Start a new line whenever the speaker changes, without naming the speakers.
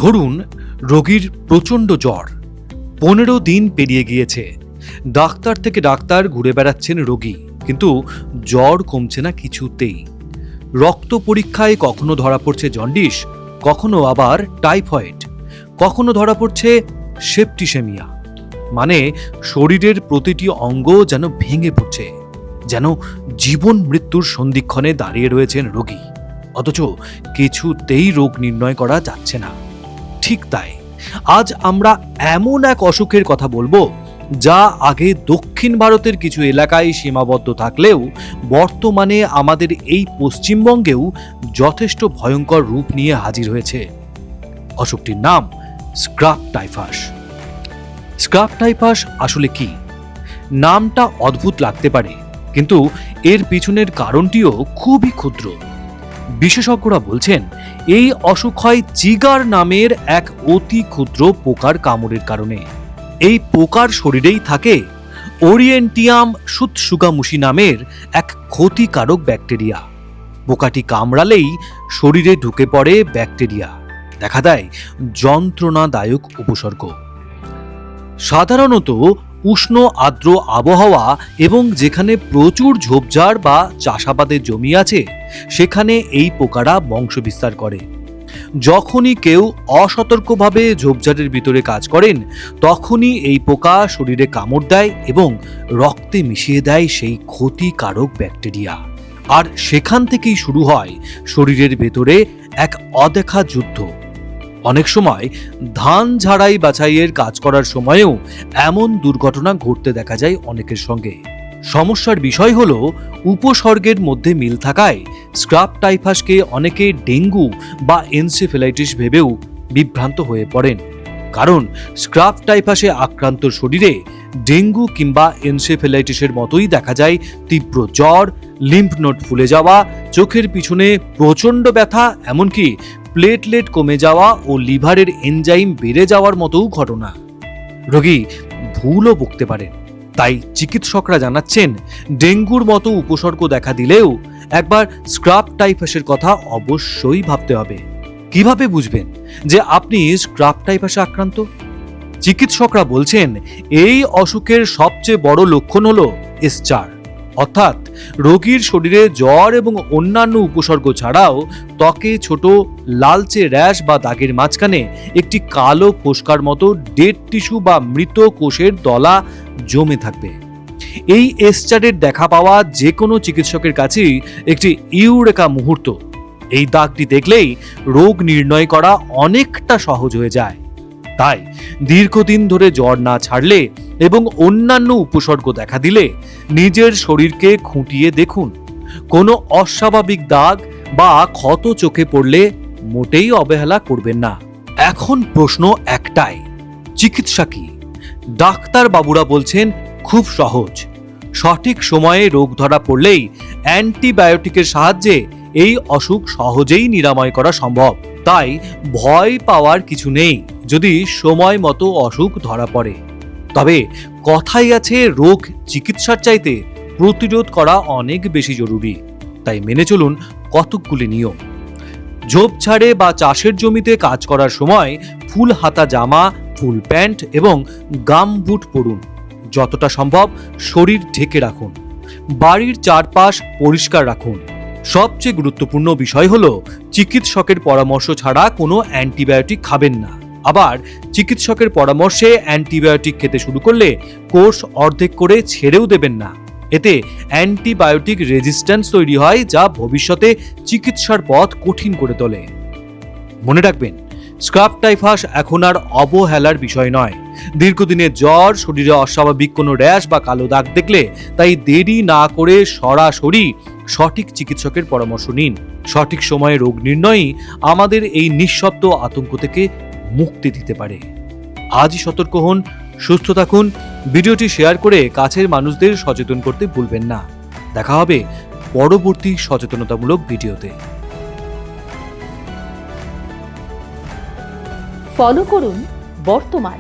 ধরুন রোগীর প্রচণ্ড জ্বর, 15 দিন পেরিয়ে গিয়েছে, ডাক্তার থেকে ডাক্তার ঘুরে বেড়াচ্ছেন রোগী, কিন্তু জ্বর কমছে না কিছুতেই। রক্ত পরীক্ষায় কখনো ধরা পড়ছে জন্ডিস, কখনো আবার টাইফয়েড, কখনো ধরা পড়ছে সেপ্টিসেমিয়া। মানে শরীরের প্রতিটি অঙ্গ যেন ভেঙে পড়ছে, যেন জীবন মৃত্যুর সন্ধিক্ষণে দাঁড়িয়ে রয়েছেন রোগী, অথচ কিছুতেই রোগ নির্ণয় করা যাচ্ছে না। ঠিক তাই আজ আমরা এমন এক অসুখের কথা বলবো যা আগে দক্ষিণ ভারতের কিছু এলাকায় সীমাবদ্ধ থাকলেও বর্তমানে আমাদের এই পশ্চিমবঙ্গেও যথেষ্ট ভয়ঙ্কর রূপ নিয়ে হাজির হয়েছে। অসুখটির নাম স্ক্রাব টাইফাস। স্ক্রাব টাইফাস আসলে কি? নামটা অদ্ভুত লাগতে পারে, কিন্তু এর পিছনের কারণটিও খুবই ক্ষুদ্র। বিশেষজ্ঞরা বলছেন এই অসুখ হয় চিগার নামের এক অতি ক্ষুদ্র পোকার কামড়ের কারণে। এই পোকার শরীরেই থাকে ওরিয়েন্টিয়াম সুতসুগামুশি নামের এক ক্ষতিকারক ব্যাকটেরিয়া। পোকাটি কামড়ালেই শরীরে ঢুকে পড়ে ব্যাকটেরিয়া, দেখা দেয় যন্ত্রণাদায়ক উপসর্গ। সাধারণত উষ্ণ আর্দ্র আবহাওয়া এবং যেখানে প্রচুর ঝোপঝাড় বা চাষাবাদের জমি আছে সেখানে এই পোকারা বংশবিস্তার করে। যখনই কেউ অসতর্কভাবে ঝোপঝাড়ের ভিতরে কাজ করেন তখনই এই পোকা শরীরে কামড় দেয় এবং রক্তে মিশিয়ে দেয় সেই ক্ষতিকারক ব্যাকটেরিয়া। আর সেখান থেকেই শুরু হয় শরীরের ভেতরে এক অদেখা যুদ্ধ। অনেক সময় ধান ঝাড়াই বাছাইয়ের কাজ করার সময়েও এমন দুর্ঘটনা ঘটতে দেখা যায় অনেকের সঙ্গে। সমস্যার বিষয় হলো উপসর্গের মধ্যে মিল থাকায় স্ক্রাব টাইফাসকে অনেকে ডেঙ্গু বা এনসেফ্যালাইটিস ভেবেও বিভ্রান্ত হয়ে পড়েন। কারণ স্ক্রাব টাইফাসে আক্রান্ত শরীরে ডেঙ্গু কিংবা এনসেফ্যালাইটিসের মতোই দেখা যায় তীব্র জ্বর, লিম্ফ নোড ফুলে যাওয়া, চোখের পিছনে প্রচণ্ড ব্যথা, এমনকি প্লেটলেট কমে যাওয়া ও লিভারের এনজাইম বেড়ে যাওয়ার মতো ঘটনা। রোগী ভুলও বকতে পারেন। তাই চিকিৎসকরা জানাচ্ছেন ডেঙ্গুর মতো উপসর্গ দেখা দিলেও একবার স্ক্রাব টাইফাসের কথা অবশ্যই ভাবতে হবে। কিভাবে বুঝবেন যে আপনি স্ক্রাব টাইফাসে আক্রান্ত? চিকিৎসকরা বলছেন এই অসুখের সবচেয়ে বড় লক্ষণ হলো এসচার, অর্থাৎ রোগীর শরীরে জ্বর এবং অন্যান্য উপসর্গ ছাড়াও ত্বকে ছোট লালচে র্যাশ বা দাগের মাঝখানে একটি কালো ফোস্কার মতো ডেড টিস্যু বা মৃত কোষের দলা জমে থাকবে। এই এসচারের দেখা পাওয়া যে কোনো চিকিৎসকের কাছেই একটি ইউরেকা মুহূর্ত। এই দাগটি দেখলেই রোগ নির্ণয় করা অনেকটা সহজ হয়ে যায়। তাই দীর্ঘদিন ধরে জ্বর না ছাড়লে এবং অন্যান্য উপসর্গ দেখা দিলে নিজের শরীরকে খুঁটিয়ে দেখুন। কোনো অস্বাভাবিক দাগ বা ক্ষত চোখে পড়লে মোটেই অবহেলা করবেন না। এখন প্রশ্ন একটাই, চিকিৎসা কি? ডাক্তার বাবুরা বলছেন খুব সহজ। সঠিক সময়ে রোগ ধরা পড়লেই অ্যান্টিবায়োটিকের সাহায্যে এই অসুখ সহজেই নিরাময় করা সম্ভব। তাই ভয় পাওয়ার কিছু নেই যদি সময় মতো অসুখ ধরা পড়ে। তবে কথাই আছে রোগ চিকিৎসার চাইতে প্রতিরোধ করা অনেক বেশি জরুরি। তাই মেনে চলুন কতকগুলি নিয়ম। ঝোপঝাড়ে বা চাষের জমিতে কাজ করার সময় ফুল হাতা জামা, ফুল প্যান্ট এবং গাম বুট পরুন। যতটা সম্ভব শরীর ঢেকে রাখুন। বাড়ির চারপাশ পরিষ্কার রাখুন। সবচেয়ে গুরুত্বপূর্ণ বিষয় হলো চিকিৎসকের পরামর্শ ছাড়া কোনো অ্যান্টিবায়োটিক খাবেন না। আবার চিকিৎসকের পরামর্শে অ্যান্টিবায়োটিক খেতে শুরু করলে কোর্স অর্ধেক করে ছেড়েও দেবেন না। এতে অ্যান্টিবায়োটিক রেজিস্ট্যান্স তৈরি হয়, যা ভবিষ্যতে চিকিৎসার পথ কঠিন করে তোলে। মনে রাখবেন, স্ক্রাব টাইফাস এখন আর অবহেলার বিষয় নয়। দীর্ঘদিনের জ্বর, শরীরে অস্বাভাবিক কোনো র্যাশ বা কালো দাগ দেখলে তাই দেরি না করে সরাসরি সঠিক চিকিৎসকের পরামর্শ নিন। সঠিক সময়ে রোগ নির্ণয়ই আমাদের এই নিঃশব্দ আতঙ্ক থেকে মুক্তি দিতে পারে। আজই সতর্ক হন, সুস্থ থাকুন। ভিডিওটি শেয়ার করে কাছের মানুষদের সচেতন করতে ভুলবেন না। দেখা হবে পরবর্তী সচেতনতামূলক ভিডিওতে।
ফলো করুন বর্তমান।